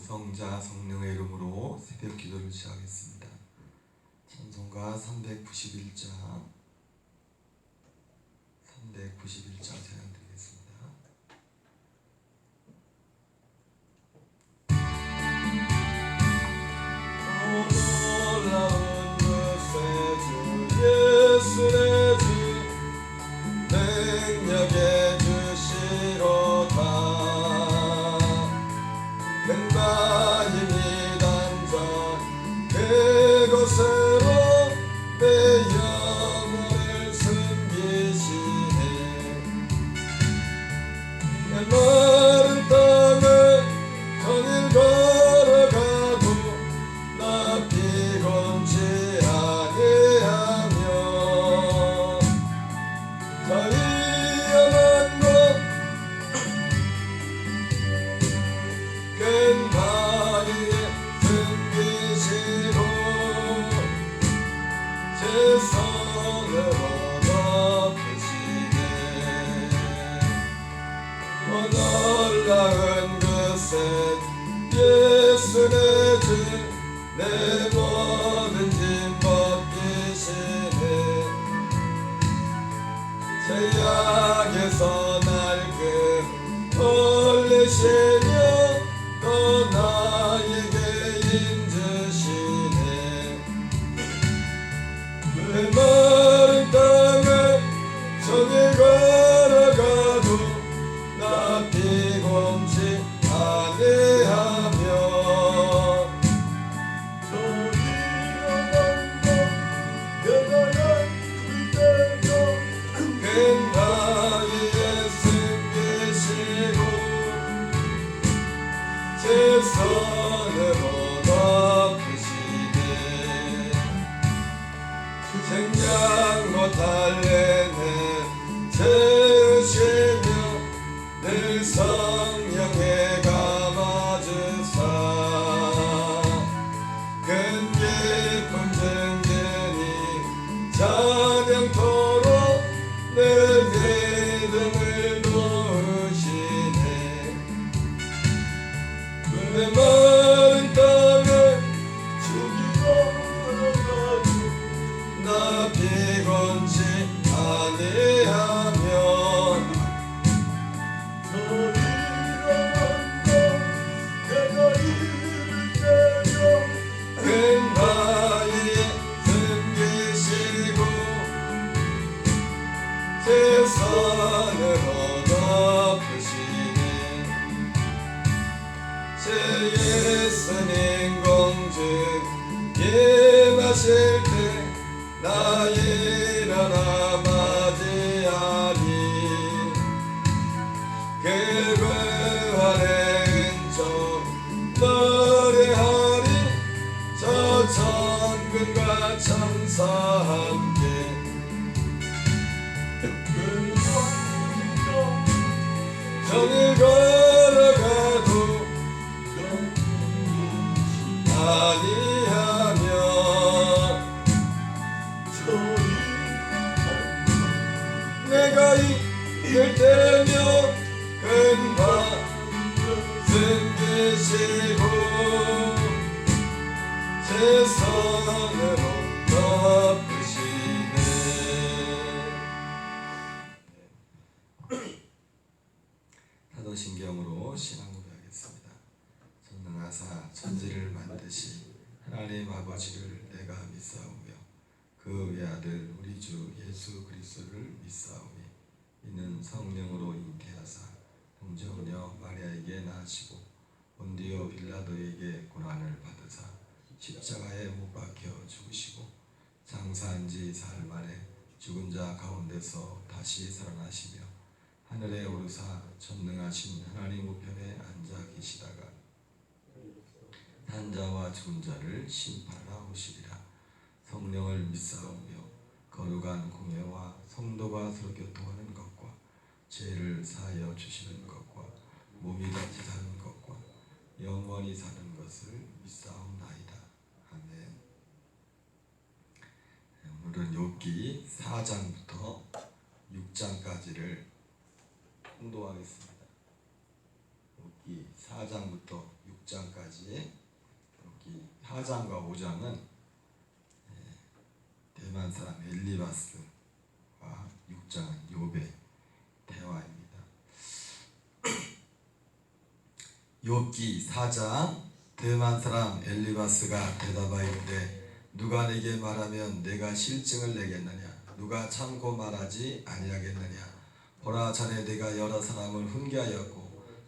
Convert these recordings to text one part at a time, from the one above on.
성자 성령의 이름으로 새벽 기도를 시작하겠습니다. 찬송가 391장 찬양드리겠습니다. 놀라운 것에 주 예수 내 주 능력에 주시로다. 큰 힘이 단전 그곳으로 내 영혼을 숨기시네. 내 마른 땅을 종일 걸어가도 나 피곤치 아니하며 저 위험한 곳 큰 바위에 숨기시고 제 손으로 덮으시네. 놀라운 것은 예수 내 주 내 모든 짐 벗기시네. 죄악에서 날 끌어올리시며 또 나에게 힘주시네. 내 마른 땅을 종일 걸어가도 나 피곤치 아니하며 저 위험한 곳 변화할 때도 큰 바위에 숨기시고 제 손으로 덮으시네. 생각 못할 내내 채우시며 늘 성령에 감아주사 큰 기쁨 증진이 찬양토록 내 믿음을 놓으시네. 내 마른 땅을 죽이러 가도 나 피곤치 아니하며 저 위험한 곳 내가 이를 때려 큰 바위에 숨기시고 제 손으로 덮으시네. 제 예수님 공중 임하실 때 나 일어나 맞이하리. 그 부활의 은총 노래하리. 저 천군과 천사 함께 종일 걸어가도 아니하며 내가 이길 때면 큰 바 숨기시고 제 손으로 덮으시네. 사도신경으로 신앙 고백하겠습니다. 전능하사 천지를 만드신 하나님 아버지를 내가 믿사오며 그 외아들 우리 주 예수 그리스도를 믿사오니 이는 성령으로 잉태하사 동정녀 마리아에게 낳으시고 본디오 빌라도에게 고난을 받으사 십자가에 못 박혀 죽으시고 장사한 지 사흘 만에 죽은 자 가운데서 다시 살아나시며 하늘에 오르사 전능하신 하나님 우편에 앉아 계시다가 산자와 죽은 자를 심판하러 오시리라. 성령을 믿사오며 거룩한 공예와 성도가 서로 교통하는 것과 죄를 사하여 주시는 것과 몸이 같이 사는 것과 영원히 사는 것을 믿사옵나이다. 아멘. 오늘은 욥기 4장부터 6장까지를 공독하겠습니다. 욥기 4장부터 6장까지 여기 4장과 5장은 대만 사람 엘리바스와 6장은 욥의 대화입니다. 욥기 4장 대만 사람 엘리바스가 대답하였되 누가 내게 말하면 내가 실증을 내겠느냐? 누가 참고 말하지 아니하겠느냐? 보라, 전에 내가 여러 사람을 훈계하였고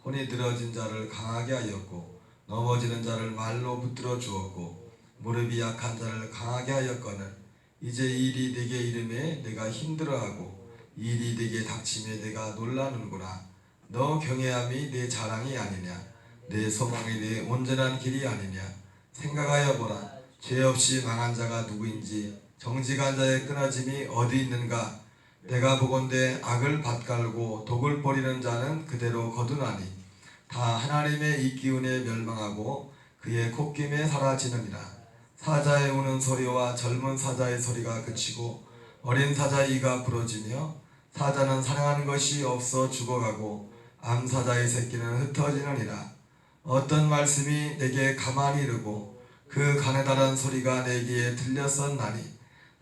혼이 늘어진 자를 강하게 하였고 넘어지는 자를 말로 붙들어 주었고 무릎이 약한 자를 강하게 하였거늘 이제 일이 내게 이름에 내가 힘들어하고 일이 내게 닥침에 내가 놀라는구나. 너 경외함이 내 자랑이 아니냐? 내 소망이 내 온전한 길이 아니냐? 생각하여 보라. 죄 없이 망한 자가 누구인지 정직한 자의 끊어짐이 어디 있는가? 내가 보건대 악을 밭갈고 독을 버리는 자는 그대로 거두나니 다 하나님의 이 기운에 멸망하고 그의 콧김에 사라지느니라. 사자의 우는 소리와 젊은 사자의 소리가 그치고 어린 사자의 이가 부러지며 사자는 사랑하는 것이 없어 죽어가고 암사자의 새끼는 흩어지느니라. 어떤 말씀이 내게 가만히 이르고 그 가느다란 소리가 내 귀에 들렸었나니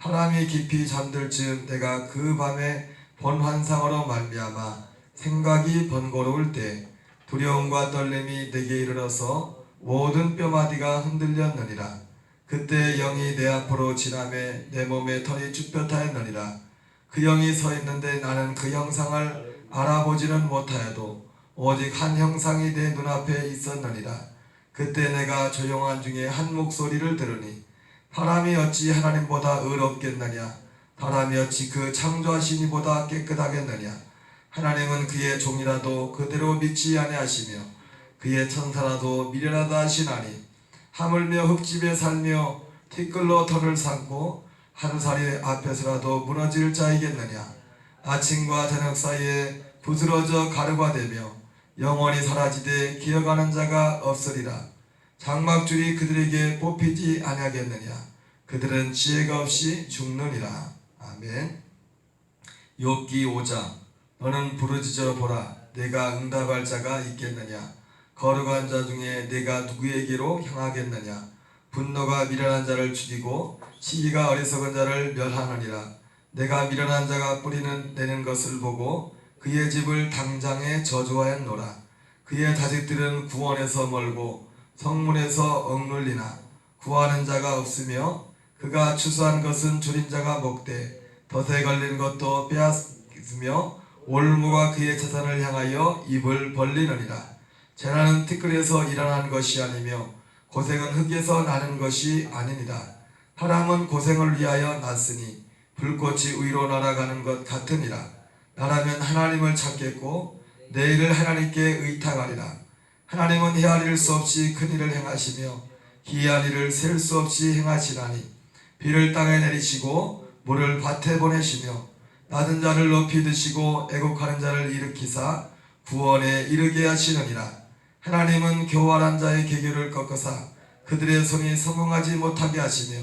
사람이 깊이 잠들 즈음 내가 그 밤에 본 환상으로 말미암아 생각이 번거로울 때 두려움과 떨림이 내게 이르러서 모든 뼈마디가 흔들렸느니라. 그때 영이 내 앞으로 지나매 내 몸에 털이 쭈뼛하였느니라. 그 영이 서 있는데 나는 그 형상을 알아보지는 못하여도 오직 한 형상이 내 눈앞에 있었느니라. 그때 내가 조용한 중에 한 목소리를 들으니 사람이 어찌 하나님보다 의롭겠느냐? 사람이 어찌 그 창조하신 이보다 깨끗하겠느냐? 하나님은 그의 종이라도 그대로 믿지 아니하시며 그의 천사라도 미련하다 하시나니 하물며 흙집에 살며 티끌로 털을 삼고 하루살이 앞에서라도 무너질 자이겠느냐? 아침과 저녁 사이에 부스러져 가루가 되며 영원히 사라지되 기억하는 자가 없으리라. 장막줄이 그들에게 뽑히지 아니하겠느냐? 그들은 지혜가 없이 죽느니라. 아멘. 욥기 5장. 너는 부르짖어 보라. 내가 응답할 자가 있겠느냐? 거룩한 자 중에 내가 누구에게로 향하겠느냐? 분노가 미련한 자를 죽이고 시기가 어리석은 자를 멸하느니라. 내가 미련한 자가 뿌리는 내는 것을 보고 그의 집을 당장에 저주하였노라. 그의 자식들은 구원에서 멀고 성문에서 억눌리나 구하는 자가 없으며 그가 추수한 것은 줄인 자가 먹되 덫에 걸린 것도 빼앗으며 올무가 그의 재산을 향하여 입을 벌리느니라. 재난은 티끌에서 일어난 것이 아니며 고생은 흙에서 나는 것이 아니니라. 사람은 고생을 위하여 났으니 불꽃이 위로 날아가는 것 같으니라. 나라면 하나님을 찾겠고 내 일을 하나님께 의탁하리라. 하나님은 헤아릴 수 없이 큰 일을 행하시며 기이한 일을 셀 수 없이 행하시나니 비를 땅에 내리시고 물을 밭에 보내시며 낮은 자를 높이 드시고 애곡하는 자를 일으키사 구원에 이르게 하시느니라. 하나님은 교활한 자의 계교를 꺾으사 그들의 손이 성공하지 못하게 하시며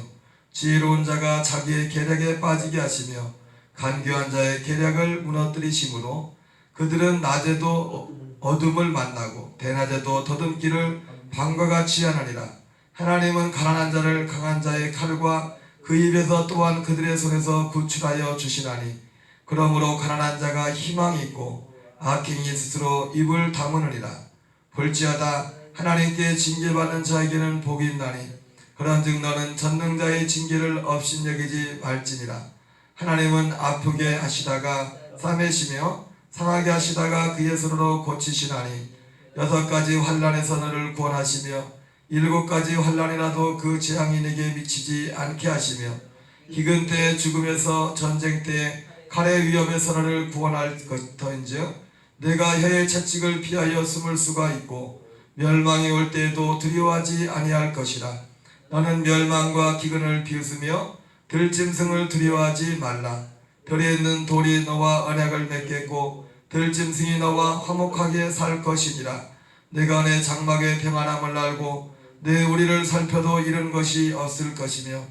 지혜로운 자가 자기의 계략에 빠지게 하시며 간교한 자의 계략을 무너뜨리심으로 그들은 낮에도 어둠을 만나고 대낮에도 더듬기를 밤과 같이 하느니라. 하나님은 가난한 자를 강한 자의 칼과 그 입에서 또한 그들의 손에서 구출하여 주시나니 그러므로 가난한 자가 희망이 있고 악행이 스스로 입을 다무느니라. 볼지어다 하나님께 징계받는 자에게는 복이 있나니 그런즉 너는 전능자의 징계를 업신여기지 말지니라. 하나님은 아프게 하시다가 싸매시며 상하게 하시다가 그의 손으로 고치시나니 6가지 환난에서 너를 구원하시며 7가지 환난이라도 그 재앙이 내게 미치지 않게 하시며 기근 때에 죽음에서 전쟁 때에 칼의 위협에서 너를 구원할 터인즉 내가 혀의 채찍을 피하여 숨을 수가 있고 멸망이 올 때에도 두려워하지 아니할 것이라. 너는 멸망과 기근을 비웃으며 들짐승을 두려워하지 말라. 별에 있는 돌이 너와 언약을 맺겠고 들짐승이 너와 화목하게 살 것이니라. 내가 내 장막의 평안함을 알고 내 우리를 살펴도 잃은 것이 없을 것이며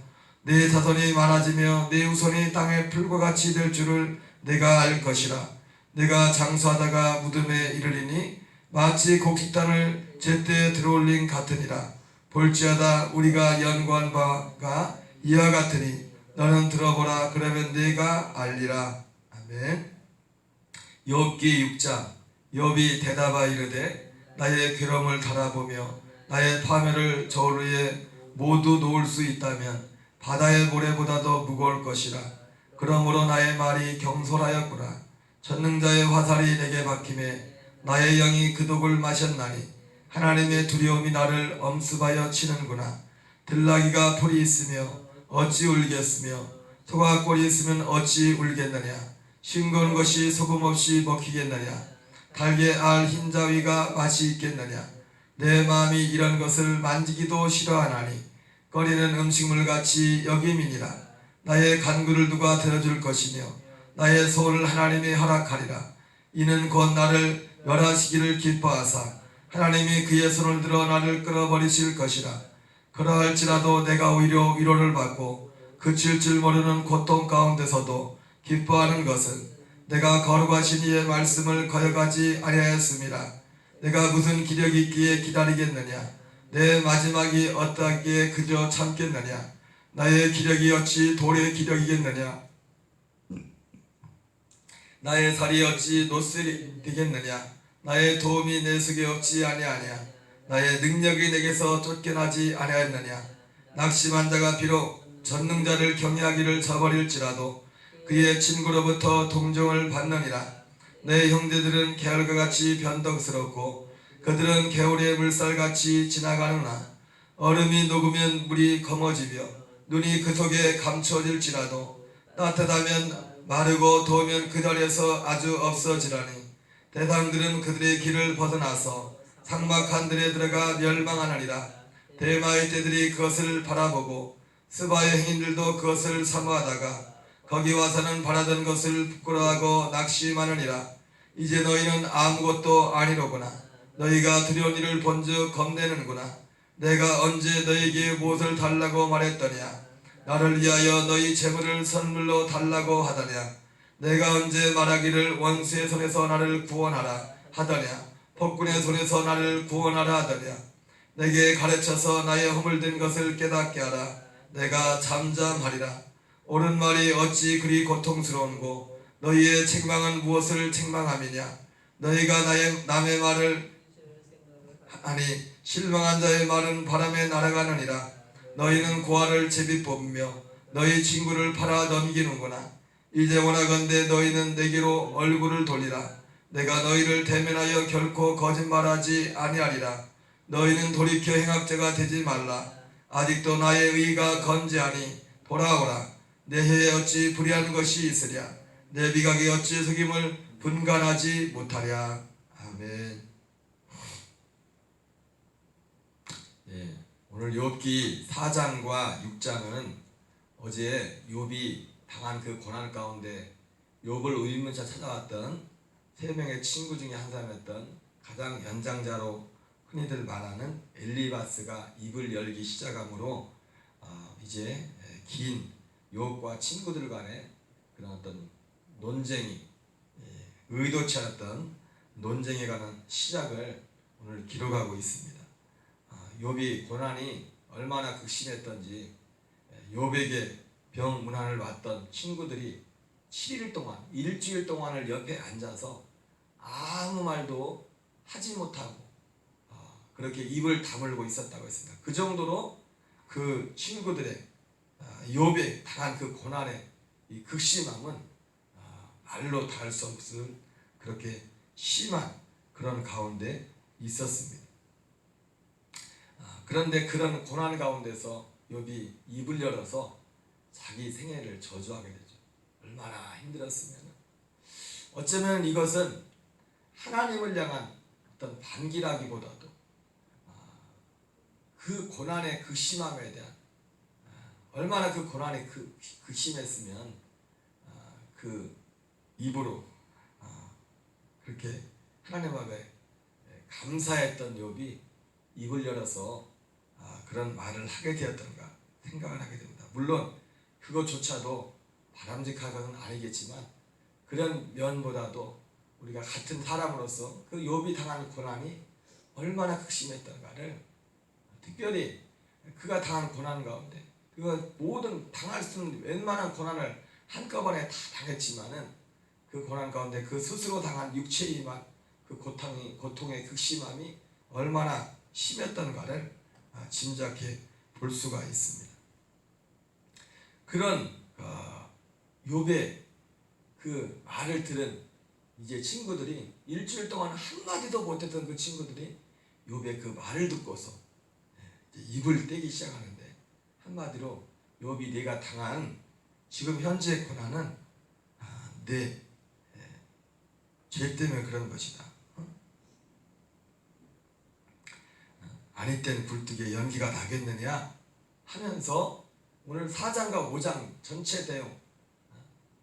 내 자손이 많아지며 내 후손이 땅의 풀과 같이 될 줄을 내가 알 것이라. 내가 장수하다가 무덤에 이르리니 마치 곡식단을 제때에 들어올린 같으니라. 볼지어다 우리가 연구한 바가 이와 같으니 너는 들어보라. 그러면 네가 알리라. 아멘. 욥기 6장. 욥이 대답하 이르되 나의 괴로움을 달아보며 나의 파멸을 저울 위에 모두 놓을 수 있다면 바다의 모래보다도 무거울 것이라. 그러므로 나의 말이 경솔하였구나. 전능자의 화살이 내게 박힘에 나의 영이 그 독을 마셨나니 하나님의 두려움이 나를 엄습하여 치는구나. 들나귀가 풀이 있으며 어찌 울겠으며 소가 꼴이 있으면 어찌 울겠느냐. 싱거운 것이 소금 없이 먹히겠느냐. 달게 알 흰자위가 맛이 있겠느냐. 내 마음이 이런 것을 만지기도 싫어하나니 꺼리는 음식물 같이 여김이니라. 나의 간구를 누가 들어줄 것이며 나의 소원을 하나님이 허락하리라. 이는 곧 나를 멸하시기를 기뻐하사 하나님이 그의 손을 들어 나를 끌어버리실 것이라. 그러할지라도 내가 오히려 위로를 받고 그칠 줄 모르는 고통 가운데서도 기뻐하는 것은 내가 거룩하신 이의 말씀을 거역하지 아니하였음이라. 내가 무슨 기력이 있기에 기다리겠느냐. 내 마지막이 어떠하기에 그저 참겠느냐. 나의 기력이 어찌 돌의 기력이겠느냐. 나의 살이 어찌 노슬이 되겠느냐. 나의 도움이 내 속에 없지 아니하냐. 나의 능력이 내게서 쫓겨나지 아니하였느냐. 낙심한 자가 비록 전능자를 경외하기를 저버릴지라도 그의 친구로부터 동정을 받느니라. 내 형제들은 게을과 같이 변덕스럽고 그들은 개울의 물살같이 지나가느나 얼음이 녹으면 물이 검어지며 눈이 그 속에 감춰질지라도 따뜻하면 마르고 더우면 그 자리에서 아주 없어지라니. 대당들은 그들의 길을 벗어나서 삭막한 들에 들어가 멸망하느니라. 대마의 떼들이 그것을 바라보고 스바의 행인들도 그것을 사모하다가 거기 와서는 바라던 것을 부끄러워하고 낙심하느니라. 이제 너희는 아무것도 아니로구나. 너희가 두려운 일을 본즉 겁내는구나. 내가 언제 너희에게 무엇을 달라고 말했더냐. 나를 위하여 너희 재물을 선물로 달라고 하더냐. 내가 언제 말하기를 원수의 손에서 나를 구원하라 하더냐. 폭군의 손에서 나를 구원하라 하더냐. 내게 가르쳐서 나의 허물된 것을 깨닫게 하라. 내가 잠잠하리라. 옳은 말이 어찌 그리 고통스러운고 너희의 책망은 무엇을 책망함이냐. 너희가 남의 말을 하니 실망한 자의 말은 바람에 날아가느니라. 너희는 고아를 제비 뽑으며 너희 친구를 팔아 넘기는구나. 이제 원하건대 너희는 내게로 얼굴을 돌리라. 내가 너희를 대면하여 결코 거짓말하지 아니하리라. 너희는 돌이켜 행악자가 되지 말라. 아직도 나의 의가 건재하니 돌아오라. 내 혀에 어찌 불의한 것이 있으랴. 내 미각이 어찌 속임을 분간하지 못하랴. 아멘. 예, 오늘 욥기 4장과 6장은 어제 욥이 당한 그 고난 가운데 욥을 의문차 찾아왔던 세 명의 친구 중에 한 사람이었던 가장 연장자로 흔히들 말하는 엘리바스가 입을 열기 시작하므로 이제 긴 욥과 친구들 간의 그런 어떤 논쟁이, 의도치 않았던 논쟁에 관한 시작을 오늘 기록하고 있습니다. 욥이 고난이 얼마나 극심했던지 욥에게 병문안을 왔던 친구들이 7일 동안, 일주일 동안을 옆에 앉아서 아무 말도 하지 못하고 그렇게 입을 다물고 있었다고 했습니다. 그 정도로 그 친구들의 욥에 당한 그 고난의 이 극심함은 말로 닿을 수 없을 그렇게 심한 그런 가운데 있었습니다. 그런데 그런 고난 가운데서 욥이 입을 열어서 자기 생애를 저주하게 되죠. 얼마나 힘들었으면. 어쩌면 이것은 하나님을 향한 어떤 반기라기보다도 그 고난의 그 심함에 대한 얼마나 그 고난이 그 심했으면 그 입으로 그렇게 하나님 앞에 감사했던 욥이 입을 열어서 그런 말을 하게 되었던가 생각을 하게 됩니다. 물론 그것조차도 바람직한 것은 아니겠지만 그런 면보다도 우리가 같은 사람으로서 그 욥이 당한 고난이 얼마나 극심했던가를, 특별히 그가 당한 고난 가운데, 그가 모든 당할 수 있는 웬만한 고난을 한꺼번에 다 당했지만은 그 고난 가운데 그 스스로 당한 육체의 그 고통의 극심함이 얼마나 심했던가를 짐작해 볼 수가 있습니다. 그런 욥의 그 말을 들은 이제 친구들이, 일주일 동안 한마디도 못했던 그 친구들이 욥의 그 말을 듣고서 입을 떼기 시작하는데, 한마디로 욥이 네가 당한 지금 현재의 고난은 내 죄 때문에 그런 것이다. 아니 땐 굴뚝에 연기가 나겠느냐 하면서 오늘 4장과 5장 전체 내용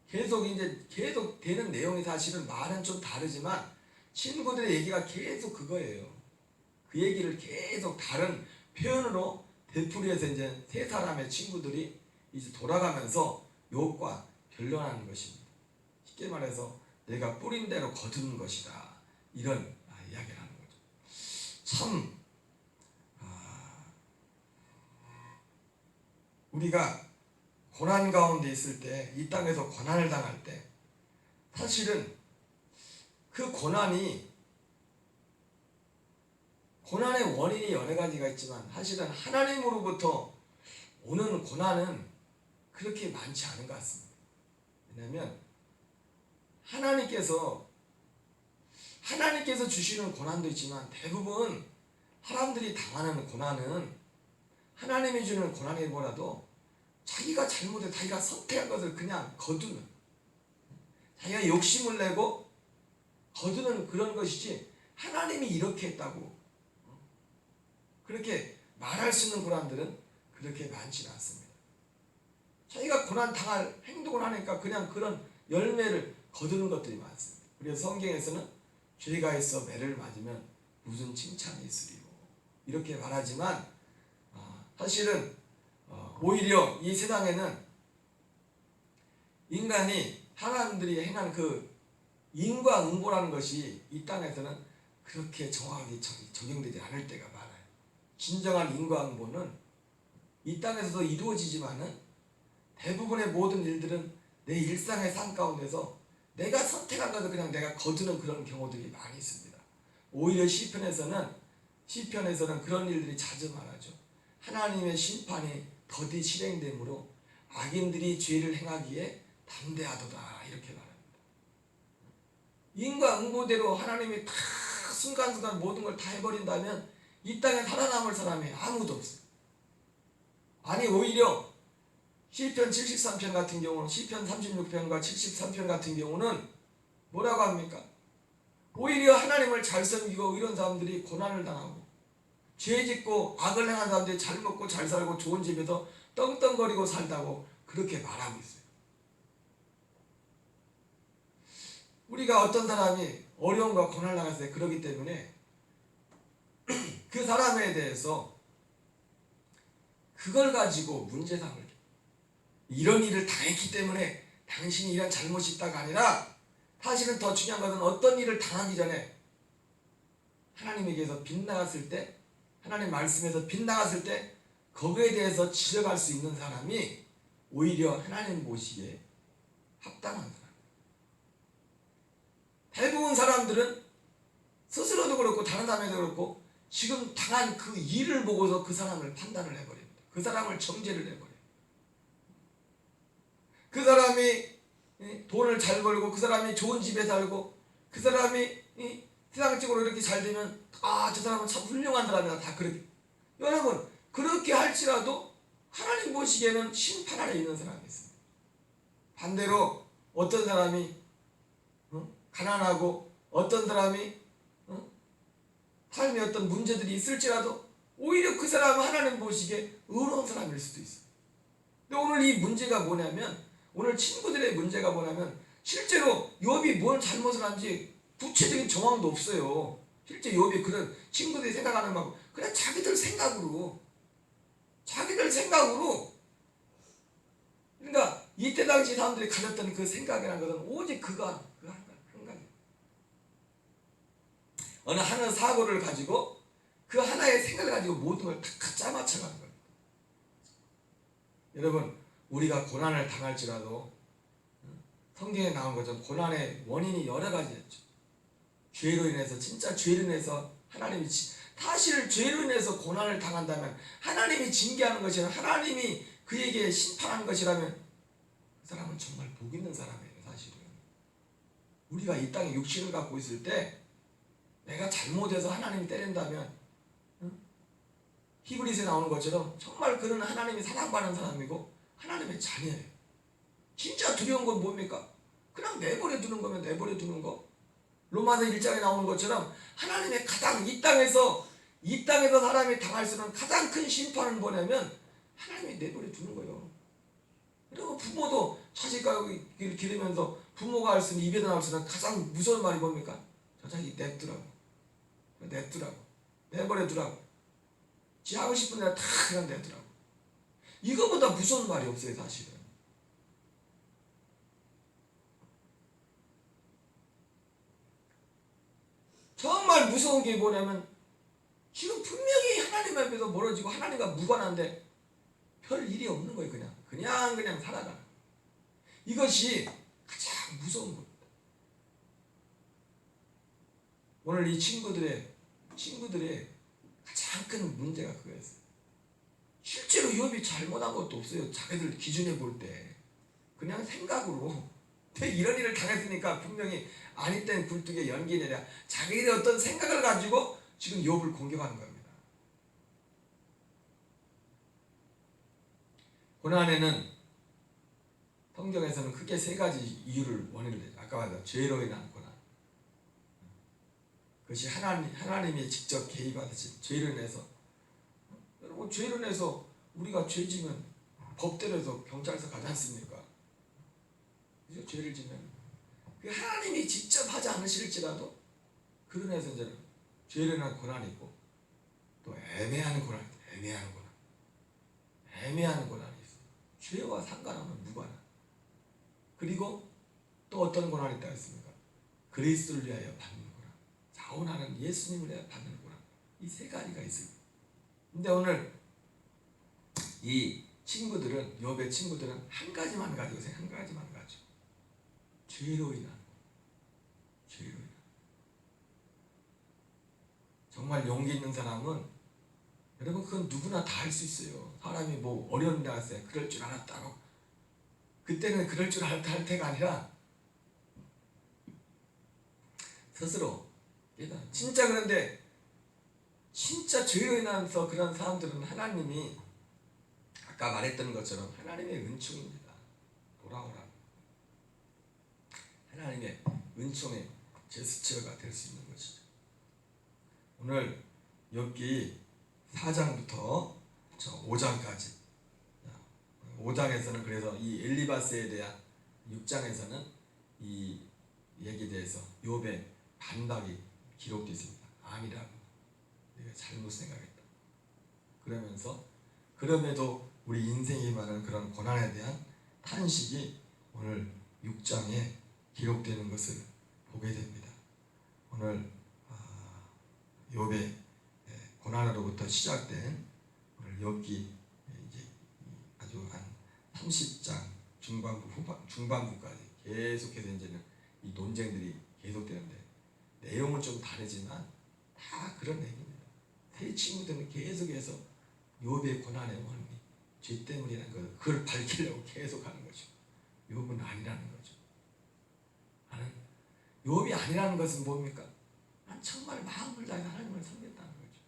계속 되는 내용이, 사실은 말은 좀 다르지만 친구들의 얘기가 계속 그거예요. 그 얘기를 계속 다른 표현으로 되풀이해서 이제 세 사람의 친구들이 이제 돌아가면서 욥과 변론하는 것입니다. 쉽게 말해서 내가 뿌린 대로 거두는 것이다, 이런 이야기를 하는 거죠. 참 우리가 고난 가운데 있을 때, 이 땅에서 고난을 당할 때, 사실은 그 고난의 원인이 여러 가지가 있지만 사실은 하나님으로부터 오는 고난은 그렇게 많지 않은 것 같습니다. 왜냐하면 하나님께서 주시는 고난도 있지만 대부분 사람들이 당하는 고난은 하나님이 주는 고난이보다도 자기가 잘못해 자기가 선택한 것을 그냥 거두는, 자기가 욕심을 내고 거두는 그런 것이지, 하나님이 이렇게 했다고 그렇게 말할 수 있는 고난들은 그렇게 많지는 않습니다. 자기가 고난 당할 행동을 하니까 그냥 그런 열매를 거두는 것들이 많습니다. 그래서 성경에서는 죄가 있어 매를 맞으면 무슨 칭찬이 있으리요, 이렇게 말하지만 사실은 오히려 이 세상에는 인간이, 하나님들이 행한 그 인과응보라는 것이 이 땅에서는 그렇게 정확하게 적용되지 않을 때가 많아요. 진정한 인과응보는 이 땅에서도 이루어지지만은 대부분의 모든 일들은 내 일상의 삶 가운데서 내가 선택한 것을 그냥 내가 거두는 그런 경우들이 많이 있습니다. 오히려 시편에서는 그런 일들이 자주 말하죠. 하나님의 심판이 더디 실행되므로 악인들이 죄를 행하기에 담대하도다, 이렇게 말합니다. 인과응보대로 하나님이 다 순간순간 모든 걸 다 해버린다면 이 땅에 살아남을 사람이 아무도 없어요. 아니 오히려 시편 73편 같은 경우는, 시편 36편과 73편 같은 경우는 뭐라고 합니까? 오히려 하나님을 잘 섬기고 이런 사람들이 고난을 당하고, 죄 짓고 악을 행한 사람들이 잘 먹고 잘 살고 좋은 집에서 떵떵거리고 살다고 그렇게 말하고 있어요. 우리가 어떤 사람이 어려움과 고난을 당했을 때 그러기 때문에 그 사람에 대해서 그걸 가지고 문제 삼을, 이런 일을 당했기 때문에 당신이 이런 잘못이 있다가 아니라, 사실은 더 중요한 것은 어떤 일을 당하기 전에 하나님에게서 빗나갔을 때, 하나님 말씀에서 빗나갔을 때 거기에 대해서 지적할 수 있는 사람이 오히려 하나님 보시기에 합당한 사람. 대부분 사람들은 스스로도 그렇고 다른 사람에도 그렇고 지금 당한 그 일을 보고서 그 사람을 판단을 해버립니다. 그 사람을 정죄를 해버려요. 그 사람이 돈을 잘 벌고, 그 사람이 좋은 집에 살고, 그 사람이 세상적으로 이렇게 잘 되면 저 사람은 참 훌륭한 사람이다, 다 그렇게. 여러분, 그렇게 할지라도 하나님 보시기에는 심판 아래 있는 사람이 있습니다. 반대로 어떤 사람이 가난하고 어떤 사람이 삶에 어떤 문제들이 있을지라도 오히려 그 사람은 하나님 보시기에 의로운 사람일 수도 있어요. 근데 오늘 이 문제가 뭐냐면, 오늘 친구들의 문제가 뭐냐면, 실제로 욥이 뭔 잘못을 한지 구체적인 정황도 없어요. 실제 욥이 그런 친구들이 생각하는 막 그냥 자기들 생각으로, 그러니까 이때 당시 사람들이 가졌던 그 생각이라는 것은 오직 그거 한 가지. 어느 하나 사고를 가지고 그 하나의 생각을 가지고 모든 걸 다 짜맞춰가는 거예요. 여러분, 우리가 고난을 당할지라도 성경에 나온 것처럼 고난의 원인이 여러 가지였죠. 죄로 인해서, 진짜 죄로 인해서 하나님이, 사실 죄로 인해서 고난을 당한다면, 하나님이 징계하는 것이라면, 하나님이 그에게 심판하는 것이라면 그 사람은 정말 복 있는 사람이에요. 사실은 우리가 이 땅에 육신을 갖고 있을 때 내가 잘못해서 하나님이 때린다면, 히브리서에 나오는 것처럼 정말 그는 하나님이 사랑받는 사람이고 하나님의 자녀예요. 진짜 두려운 건 뭡니까? 그냥 내버려 두는 거면 내버려 두는 거. 로마서 1장에 나오는 것처럼 하나님의 가장 이 땅에서 사람이 당할 수 있는 가장 큰 심판은 뭐냐면 하나님이 내버려 두는 거예요. 그리고 부모도 자식을 기르면서 부모가 할 수 있는, 입에 나올 수 있는 가장 무서운 말이 뭡니까? 저 자식 냅두라고, 내버려 두라고. 지 하고 싶은 대로 다 그냥 냅두라고. 이거보다 무서운 말이 없어요. 사실은 정말 무서운 게 뭐냐면 지금 분명히 하나님 앞에서 멀어지고 하나님과 무관한데 별 일이 없는 거예요. 그냥 살아가는. 이것이 가장 무서운 겁니다. 오늘 이 친구들의 가장 큰 문제가 그거였어요. 실제로 욥이 잘못한 것도 없어요. 자기들 기준에 볼 때 그냥 생각으로 이런 일을 당했으니까 분명히 아니 땐 굴뚝에 연기 내려, 자기들의 어떤 생각을 가지고 지금 욥을 공격하는 겁니다. 고난에는 성경에서는 크게 세 가지 이유를 원인을 내죠. 아까 말한 죄로 인한 고난, 그것이 하나님이 직접 개입하듯이 죄로 인해서, 여러분 죄로 인해서 우리가 죄지면 법대로해서 경찰서 가지 않습니까? 그래서 죄를 지면 그 하나님이 직접 하지 않으실지라도 그런 해서 이제 죄로 인한 고난이 있고, 또 애매한 고난이 있어요. 애매한 고난이 있어요. 죄와 상관없는 무관한. 그리고 또 어떤 고난이 있다고 했습니까? 그리스도를 위하여 받는 고난, 자원하는 예수님을 위하여 받는 고난. 이 세 가지가 있어요. 근데 오늘 이 친구들은, 욥의 친구들은 한 가지만 가지고 있어요. 한 가지만 가지고. 죄로 인한. 정말 용기 있는 사람은, 여러분 그건 누구나 다 할 수 있어요. 사람이 뭐 어려운 데 갔어요. 그럴 줄 알았다고. 그때는 그럴 줄 알았다 할 때가 아니라 스스로 깨달아. 진짜 그런데 진짜 죄로 인해서 그런 사람들은 하나님이 아까 말했던 것처럼 하나님의 은총입니다. 돌아오라. 하나님의 은총의 제스처가 될 수 있는 것이죠. 오늘 욥기 4장부터 5장까지, 5장에서는 그래서 이 엘리바스에 대한, 6장에서는 이 얘기에 대해서 욥의 반박이 기록되어 있습니다. 아니라고, 내가 잘못 생각했다. 그러면서 그럼에도 우리 인생이 많은 그런 고난에 대한 탄식이 오늘 6장에 기록되는 것을 보게 됩니다. 오늘 욥의 고난으로부터 시작된 오늘 욥기 이제 아주 한 30장 중반부까지 계속해서 이제는 이 논쟁들이 계속되는데, 내용은 좀 다르지만 다 그런 내용입니다. 세 친구들은 계속해서 욥의 고난의 원인이 죄 때문이라는 걸, 그걸 밝히려고 계속하는 거죠. 욥은 아니라는 거죠. 나는 욥이 아니라는 것은 뭡니까? 난 정말 마음을 다해 하나님을 섬겼다는 거죠.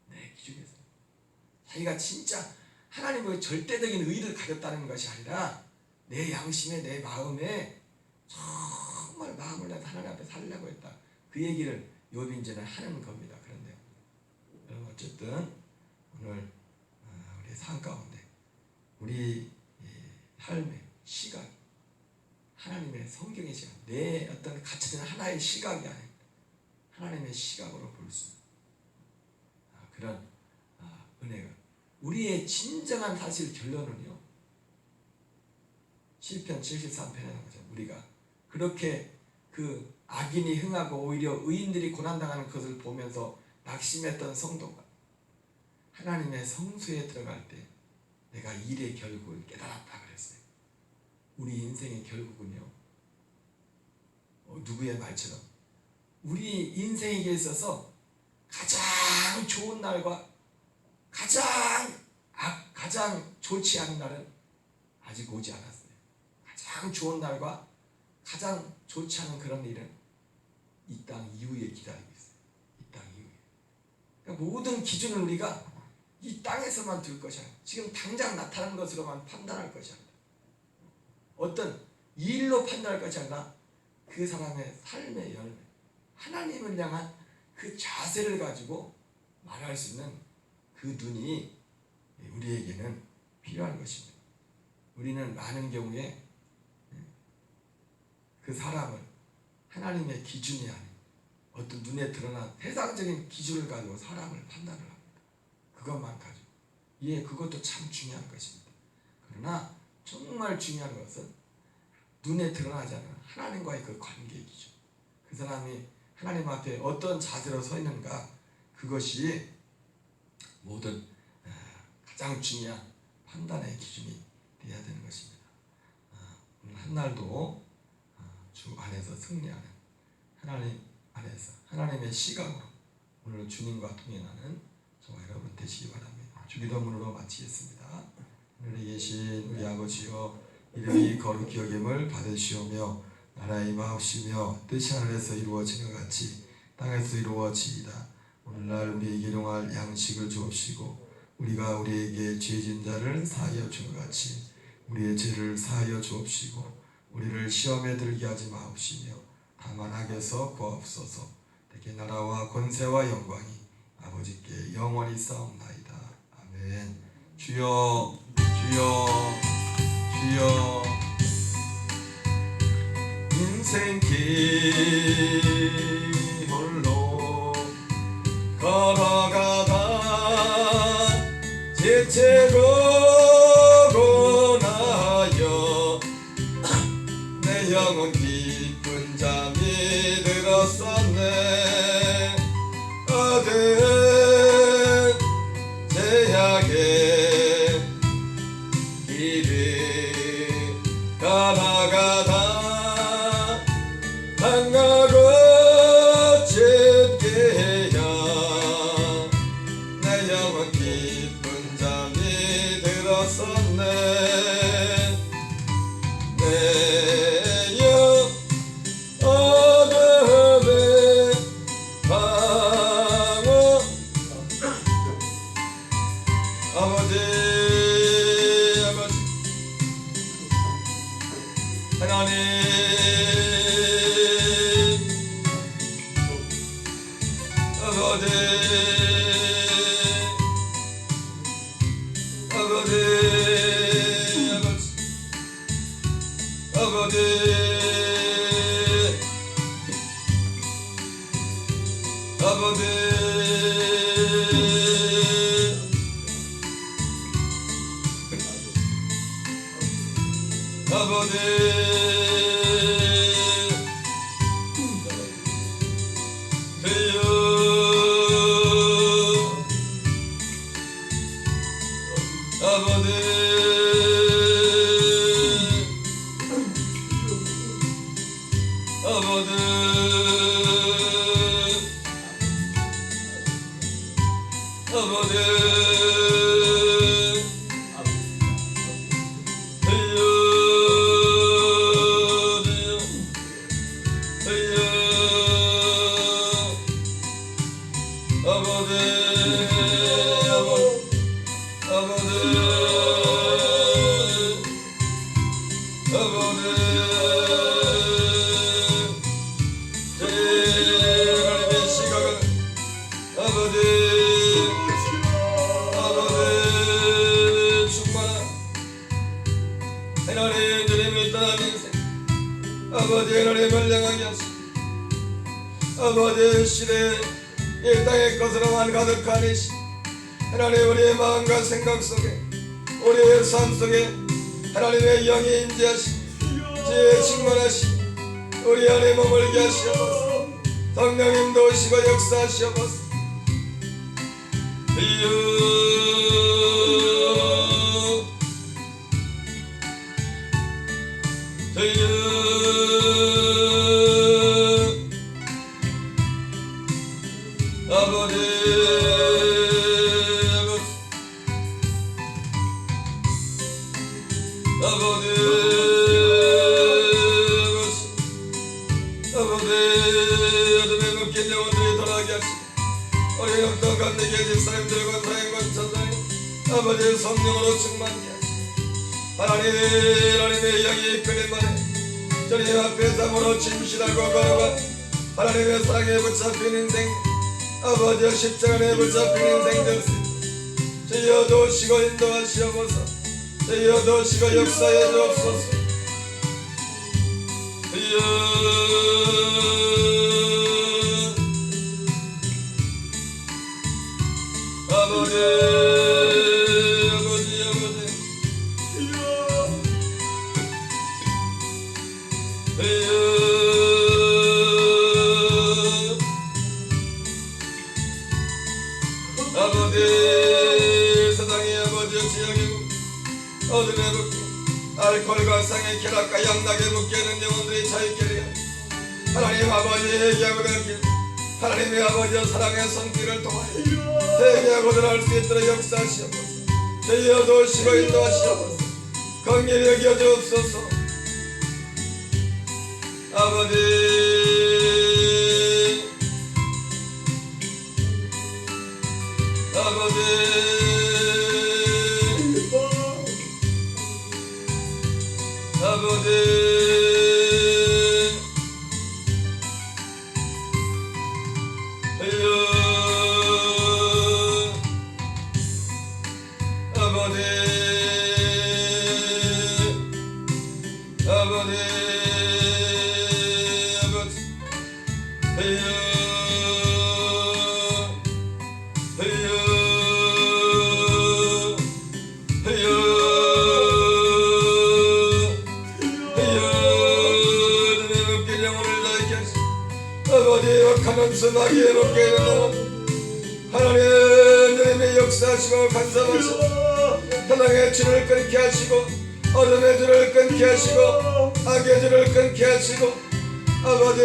내 기준에서 자기가 진짜 하나님의 절대적인 의를 가졌다는 것이 아니라 내 양심에, 내 마음에 정말 마음을 다해 하나님 앞에 살려고 했다. 그 얘기를 욥이 이제는 하는 겁니다. 그런데 여러분, 어쨌든 오늘 우리 삶 가운데 우리 삶의 시각, 하나님의 성경의 시각, 내 어떤 갇혀진 하나의 시각이 아닙니다. 하나님의 시각으로 볼 수 있는 그런 은혜가, 우리의 진정한 사실 결론은요, 시편 73편에 나오죠. 우리가 그렇게 그 악인이 흥하고 오히려 의인들이 고난당하는 것을 보면서 낙심했던 성도가 하나님의 성소에 들어갈 때 내가 일의 결국을 깨달았다 그랬어요. 우리 인생의 결국은요, 누구의 말처럼 우리 인생에게 있어서 가장 좋은 날과 가장 좋지 않은 날은 아직 오지 않았어요. 가장 좋은 날과 가장 좋지 않은 그런 일은 이 땅 이후에 기다리고 있어요. 이 땅 이후에. 그러니까 모든 기준을 우리가 이 땅에서만 둘 것이 아니라 지금 당장 나타나는 것으로만 판단할 것이 아니라 어떤 일로 판단할 것이 아니라 그 사람의 삶의 열매, 하나님을 향한 그 자세를 가지고 말할 수 있는 그 눈이 우리에게는 필요한 것입니다. 우리는 많은 경우에 그 사람을 하나님의 기준이 아닌 어떤 눈에 드러난 세상적인 기준을 가지고 사람을 판단을 합니다. 그것만 가지고. 그것도 참 중요한 것입니다. 그러나 정말 중요한 것은 눈에 드러나지 않는 하나님과의 그 관계의 기준, 그 사람이 하나님 앞에 어떤 자세로 서 있는가, 그것이 모든 가장 중요한 판단의 기준이 되어야 되는 것입니다. 오늘 한날도 주 안에서 승리하는, 하나님 안에서 하나님의 시각으로 오늘 주님과 동행하는 저와 여러분 되시기 바랍니다. 주기도문으로 마치겠습니다. 하늘에 계신 우리 아버지여, 이름이 거룩히 여김을 받으시오며 나라의 임하옵시며 뜻이 하늘에서 이루어지는 것 같이 땅에서 이루어지이다. 오늘날 우리에게 일용할 양식을 주옵시고 우리가 우리에게 죄진 자를 사하여 주는 것 같이 우리의 죄를 사하여 주옵시고 우리를 시험에 들게 하지 마옵시며 다만 악에서 구하옵소서. 대개 나라와 권세와 영광이 아버지께 영원히 싸움나이다. 아멘. 주여 주여 주여. 인생길 홀로 걸어가다 지치고 나여 내 영혼 깊은 잠이 들었었네. 어두운 제약의 길을 걸어가다 한가고 짙게야 내 영혼 깊은 잠이 들었었네. 내 영 어둠의 방어 아버지 하나님 아버지 하나님을 향하게 하시고 아버지 시대에 이 땅의 것으로만 가득하니 하나님 우리의 마음과 생각 속에 우리의 삶 속에 하나님의 영이 임재하시고 지혜에 충만하시고 우리 안에 머물게 하시옵소서. 성령님도 오시고 역사하시옵소서. 주여 아버지 아버지 어둠에 묶인 영혼들이 돌아가게 하시고 우리 영도 건너게 집사님들과 사행관 천사님 아버지 성령으로 충만케 하시고 하나님의 영이 이끌림만에 주님 앞에 담으로 진실하고 걸어가 하나님의 사랑에 붙잡힌 인생 아버지 십자가에 붙잡힌 인생 될수 주여 도우시고 인도하시옵소서. 주여 도우시고 역사해 주옵소서. 주여 아버지 아버지 아버지 주여 주여 아버지 세상의 아버지 지역에 어둠에 묶인 알코올과 상의 쾌락과 양락에 묶여있는 영혼들이 자유케 하나님 아버지 회개하고 될 길 하나님의 아버지의 사랑의 손길을 통하여 회개하고 들어갈 수 있도록 역사하시옵소서. 주여 도우시고 인도하시옵소서. 긍휼히 여겨 주옵소서. 아버지 아버지 아버지 아버지 아버지 아버지 역하는 수마귀에 놓게 있는 하나님 주님의 역사하시고 간섭하시고 사랑의 줄을 끊게 하시고 어둠의 줄을 끊게 하시고 악의 줄을 끊게 하시고 아버지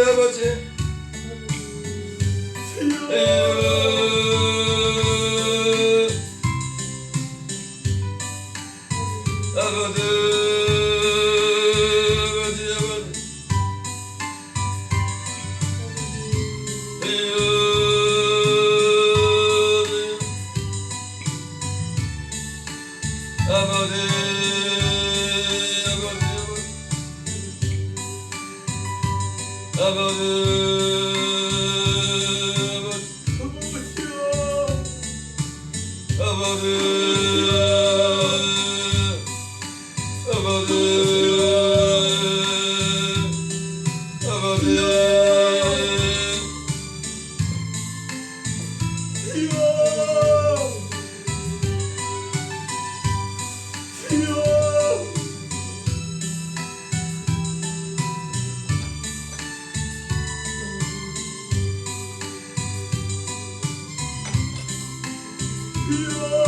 아버지 아버지 주여